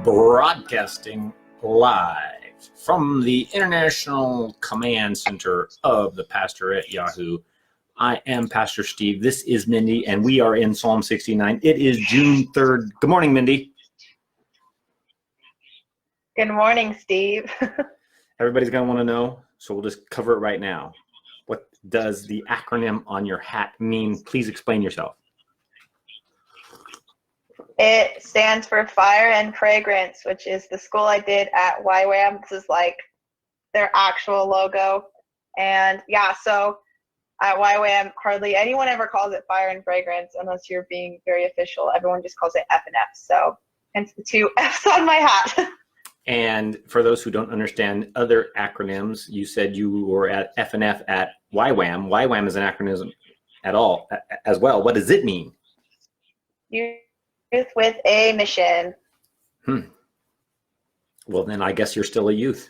broadcasting live from the International Command Center of the Pastor at Yahoo. I am Pastor Steve. This is Mindee, and we are in Psalm 69. It is June 3rd. Good morning, Mindee. Good morning, Steve. Everybody's going to want to know, so we'll just cover it right now. What does the acronym on your hat mean? Please explain yourself. It stands for Fire and Fragrance, which is the school I did at YWAM. This is like their actual logo. And yeah, so at YWAM, hardly anyone ever calls it Fire and Fragrance unless you're being very official. Everyone just calls it F and F. So hence the two F's on my hat. And for those who don't understand other acronyms, you said you were at F and F at YWAM. YWAM is an acronym at all as well. What does it mean? Youth with a mission. Well, then I guess you're still a youth.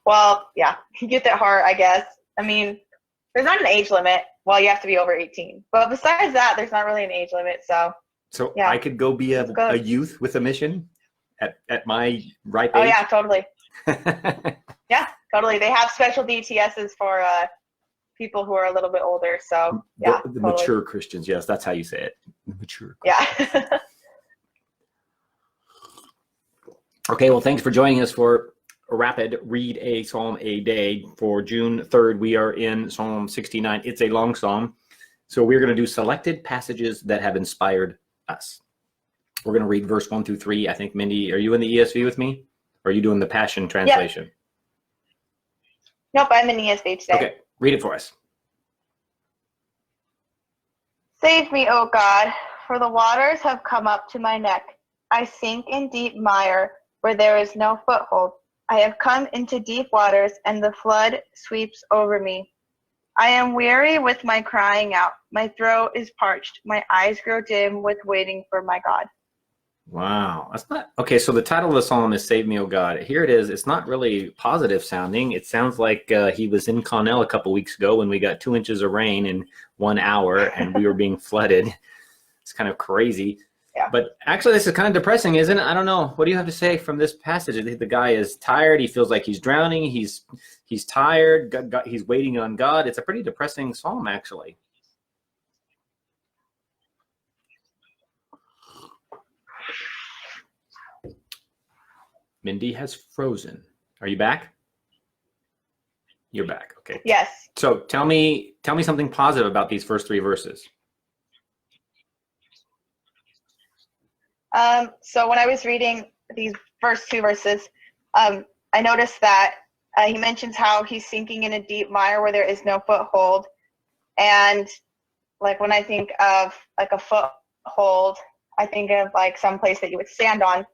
Well, yeah, youth at heart, I guess. I mean, there's not an age limit. Well, you have to be over 18. But besides that, there's not really an age limit. So yeah. I could go be a youth with a mission at my ripe age? Oh, yeah, totally. Yeah, totally. They have special DTSs for people who are a little bit older. So yeah, the totally. Mature Christians. Yes, that's how you say it. Mature Christians. Yeah. Okay, well, thanks for joining us for a rapid read a psalm a day. For June 3rd, we are in Psalm 69. It's a long psalm. So we're going to do selected passages that have inspired us. We're going to read verse 1 through 3. I think, Mindee, are you in the ESV with me? Or are you doing the Passion Translation? Yep. Nope, I'm in ESV today. Okay, read it for us. Save me, O God, for the waters have come up to my neck. I sink in deep mire where there is no foothold. I have come into deep waters, and the flood sweeps over me. I am weary with my crying out. My throat is parched. My eyes grow dim with waiting for my God. Wow. That's not okay. So the title of the psalm is Save Me, O God. Here it is. It's not really positive sounding. It sounds like he was in Connell a couple weeks ago when we got 2 inches of rain in 1 hour and we were being flooded. It's kind of crazy. Yeah. But actually, this is kind of depressing, isn't it? I don't know. What do you have to say from this passage? I think the guy is tired. He feels like he's drowning. He's tired. He's waiting on God. It's a pretty depressing psalm, actually. Mindee has frozen. Are you back? You're back. Okay. Yes. So tell me something positive about these first 3 verses. So when I was reading these first 2 verses, I noticed that he mentions how he's sinking in a deep mire where there is no foothold. And like when I think of like a foothold, I think of like some place that you would stand on.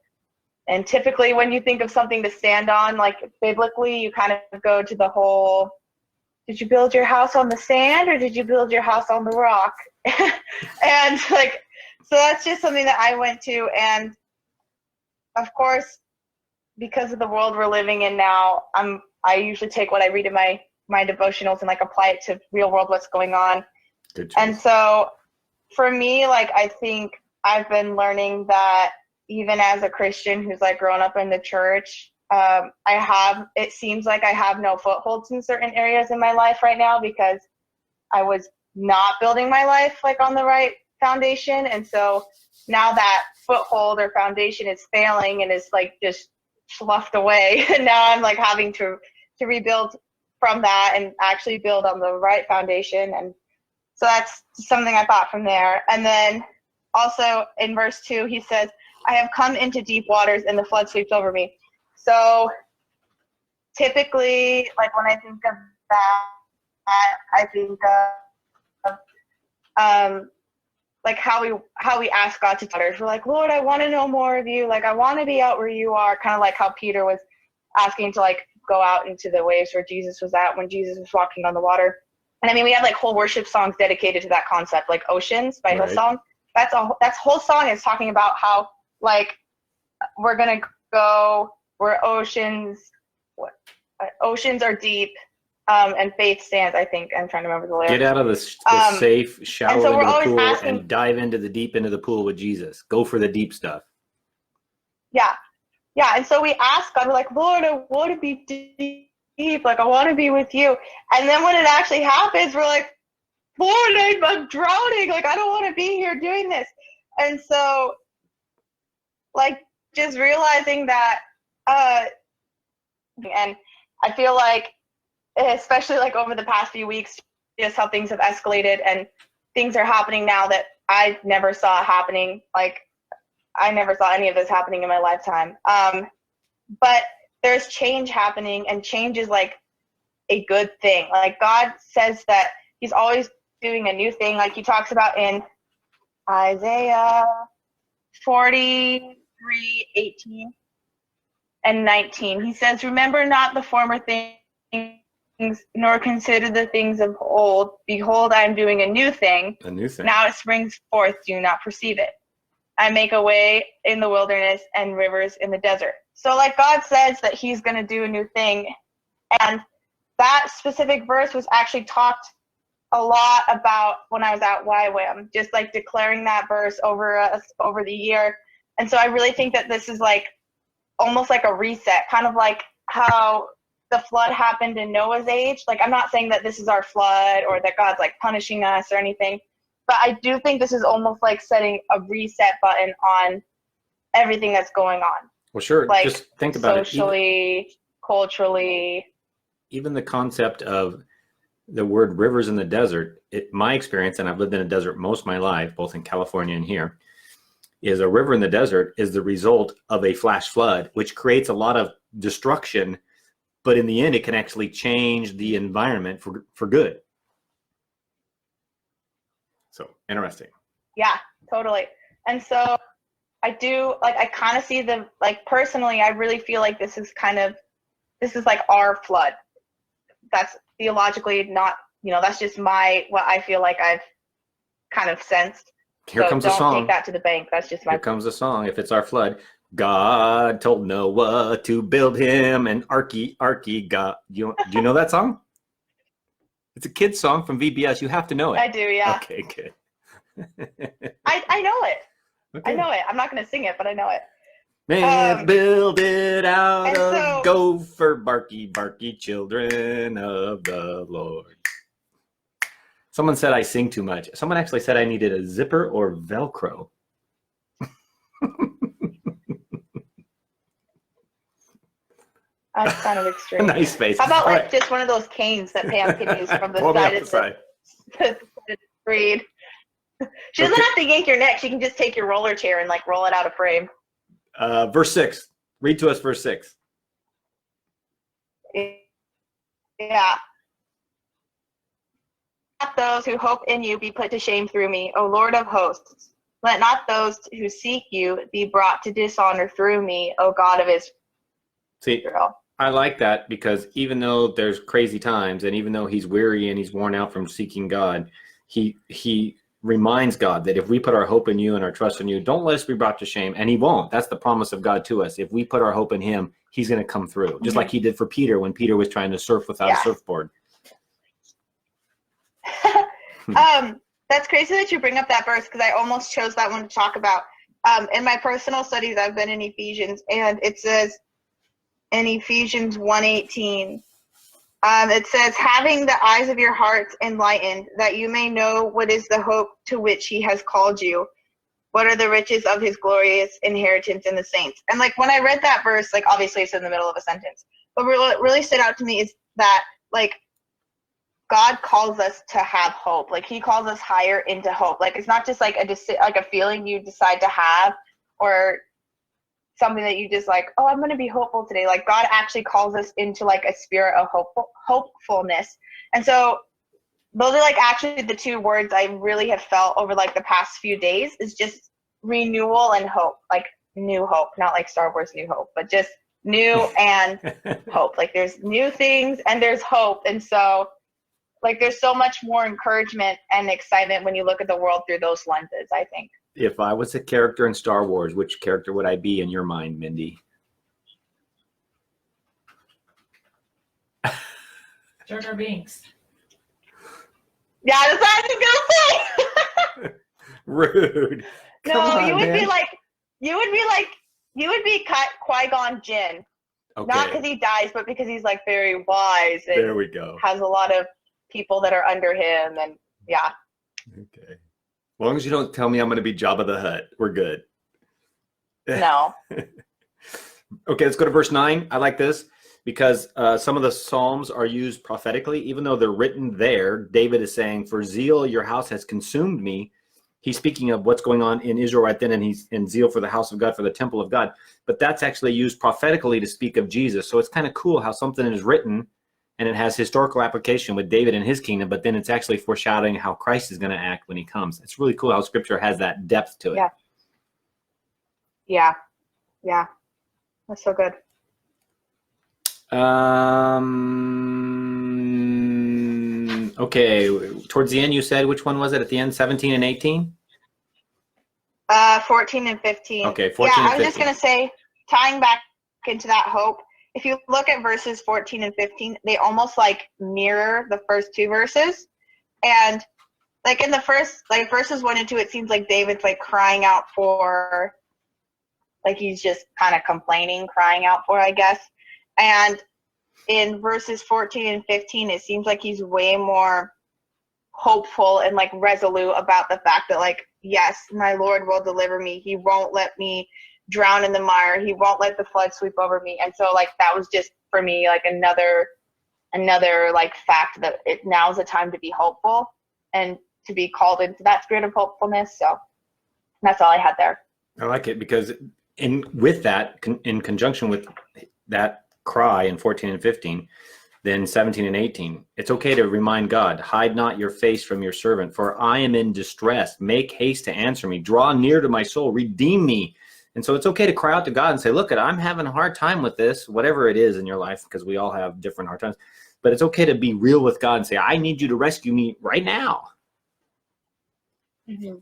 And typically when you think of something to stand on, like biblically, you kind of go to the whole, did you build your house on the sand or did you build your house on the rock? And like, so that's just something that I went to. And of course, because of the world we're living in now, I usually take what I read in my devotionals and like apply it to real world, what's going on. Good choice. And so for me, like, I think I've been learning that even as a Christian who's like grown up in the church, it seems like I have no footholds in certain areas in my life right now because I was not building my life like on the right foundation. And so now that foothold or foundation is failing and is like just sloughed away, and now I'm like having to rebuild from that and actually build on the right foundation. And so that's something I thought from there. And then also in verse 2, he says, I have come into deep waters and the flood sweeps over me. So typically, like when I think of that, I think of like how we ask God to touch us. We're like, Lord, I want to know more of you. Like I want to be out where you are. Kind of like how Peter was asking to like go out into the waves where Jesus was at when Jesus was walking on the water. And I mean, we have like whole worship songs dedicated to that concept, like Oceans by Hillsong. That's whole song is talking about how like we're gonna go where oceans are deep, and faith stands. I think I'm trying to remember the lyrics. Get out of the safe, shallow so into the always pool, asking, and dive into the deep into the pool with Jesus. Go for the deep stuff. Yeah. And so we ask God, we're like, Lord, I want to be deep. Like, I want to be with you. And then when it actually happens, we're like, Lord, I'm drowning. Like, I don't want to be here doing this. And so, like, just realizing that, and I feel like, especially like over the past few weeks, just how things have escalated and things are happening now that I never saw happening. Like, I never saw any of this happening in my lifetime. But there's change happening, and change is like a good thing. Like, God says that he's always doing a new thing. Like he talks about in Isaiah 43:18 and 19. He says, remember not the former things, nor consider the things of old. Behold, I am doing a new thing. A new thing. Now it springs forth. Do not perceive it. I make a way in the wilderness and rivers in the desert. So like God says that he's going to do a new thing. And that specific verse was actually talked a lot about when I was at YWAM, just like declaring that verse over us over the year. And so I really think that this is like almost like a reset, kind of like how the flood happened in Noah's age. Like, I'm not saying that this is our flood or that God's like punishing us or anything, but I do think this is almost like setting a reset button on everything that's going on. Well, sure. Like, just think about socially, culturally. Even the concept of the word rivers in the desert, my experience, and I've lived in a desert most of my life, both in California and here, is a river in the desert is the result of a flash flood, which creates a lot of destruction, but in the end, it can actually change the environment for good. So interesting. Yeah, totally. And so I do, like, I kind of see the, like, personally, I really feel like this is like our flood. That's theologically not, that's just what I feel like I've kind of sensed. Here comes a song. Don't take that to the bank. That's just my. Here comes a song. If it's our flood, God told Noah to build him an arky. God. Do you know that song? It's a kid's song from VBS. You have to know it. I do, yeah. Okay, good. I know it. Okay. I know it. I'm not going to sing it, but I know it. Man, build it out of so, gopher, barky children of the Lord. Someone said I sing too much. Someone actually said I needed a zipper or Velcro. That's kind of extreme. Nice face. How about just one of those canes that Pam can use from the side of the breed? She doesn't have to yank your neck. She can just take your roller chair and like roll it out of frame. Verse 6. Read to us verse 6. Yeah. Let those who hope in you be put to shame through me, O Lord of hosts. Let not those who seek you be brought to dishonor through me, O God of Israel. See, I like that because even though there's crazy times and even though he's weary and he's worn out from seeking God, he reminds God that if we put our hope in you and our trust in you, don't let us be brought to shame. And he won't. That's the promise of God to us. If we put our hope in him, he's going to come through. Just like he did for Peter when Peter was trying to surf without a surfboard. That's crazy that you bring up that verse because I almost chose that one to talk about. In my personal studies, I've been in Ephesians, and it says in Ephesians 1:18, it says, having the eyes of your hearts enlightened, that you may know what is the hope to which he has called you, what are the riches of his glorious inheritance in the saints. And like when I read that verse, like obviously it's in the middle of a sentence, but what really stood out to me is that like God calls us to have hope. Like he calls us higher into hope. Like it's not just like a feeling you decide to have or something that you just like, oh, I'm going to be hopeful today. Like God actually calls us into like a spirit of hopefulness. And so those are like actually the two words I really have felt over like the past few days is just renewal and hope, like new hope, not like Star Wars New Hope, but just new and hope. Like there's new things and there's hope. And so like there's so much more encouragement and excitement when you look at the world through those lenses, I think. If I was a character in Star Wars, which character would I be in your mind, Mindee? Jar Jar Binks. Yeah, that's what I was gonna say. Rude. No, Come on, you would man. be like, you would be Qui-Gon Jinn. Okay. Not because he dies, but because he's like very wise and There we go. has a lot of people that are under him, and yeah. Okay. As long as you don't tell me I'm going to be Jabba the Hutt, we're good. No. Okay, let's go to verse 9. I like this because some of the Psalms are used prophetically. Even though they're written there, David is saying, for zeal, your house has consumed me. He's speaking of what's going on in Israel right then, and he's in zeal for the house of God, for the temple of God. But that's actually used prophetically to speak of Jesus. So it's kind of cool how something is written and it has historical application with David and his kingdom, but then it's actually foreshadowing how Christ is going to act when he comes. It's really cool how scripture has that depth to it. Yeah. Yeah. Yeah. That's so good. Okay, towards the end you said, which one was it at the end, 17 and 18? 14 and 15. Okay, 14 yeah, and I was just 15. going to say, tying back into that hope, if you look at verses 14 and 15, they almost like mirror the first two verses. And like in the first, like verses 1 and 2, it seems like David's like crying out for, like he's just kind of complaining, crying out for, I guess. And in verses 14 and 15, it seems like he's way more hopeful and like resolute about the fact that like, yes, my Lord will deliver me. He won't let me drown in the mire. He won't let the flood sweep over me. And so like that was just for me like another like fact that it now is a time to be hopeful and to be called into that spirit of hopefulness. So that's all I had there. I like it because in conjunction with that cry in 14 and 15, then 17 and 18, it's okay to remind God, hide not your face from your servant, for I am in distress. Make haste to answer me. Draw near to my soul. Redeem me. And so it's okay to cry out to God and say, look, I'm having a hard time with this, whatever it is in your life, because we all have different hard times. But it's okay to be real with God and say, I need you to rescue me right now. Mm-hmm.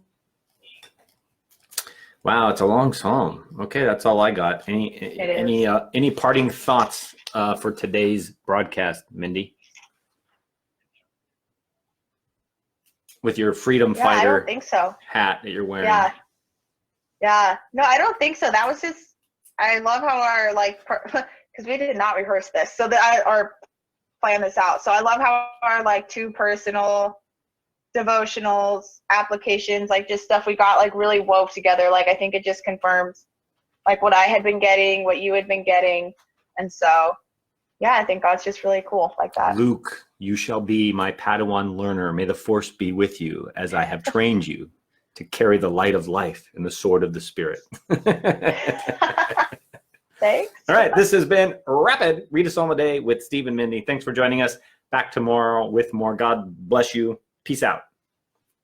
Wow, it's a long psalm. Okay, that's all I got. Any parting thoughts for today's broadcast, Mindee? With your freedom fighter I don't think so. hat that you're wearing. Yeah. No, I don't think so. That was just, I love how our like, because we did not rehearse this, so that or plan this out. So I love how our like 2 personal devotionals, applications, like just stuff we got like really wove together. Like I think it just confirms like what I had been getting, what you had been getting. And so, yeah, I think God's just really cool like that. Luke, you shall be my Padawan learner. May the force be with you as I have trained you to carry the light of life and the sword of the Spirit. Thanks. All right, this has been Rapid Read a Psalm a Day with Steve and Mindee. Thanks for joining us. Back tomorrow with more. God bless you. Peace out.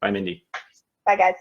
Bye, Mindee. Bye, guys.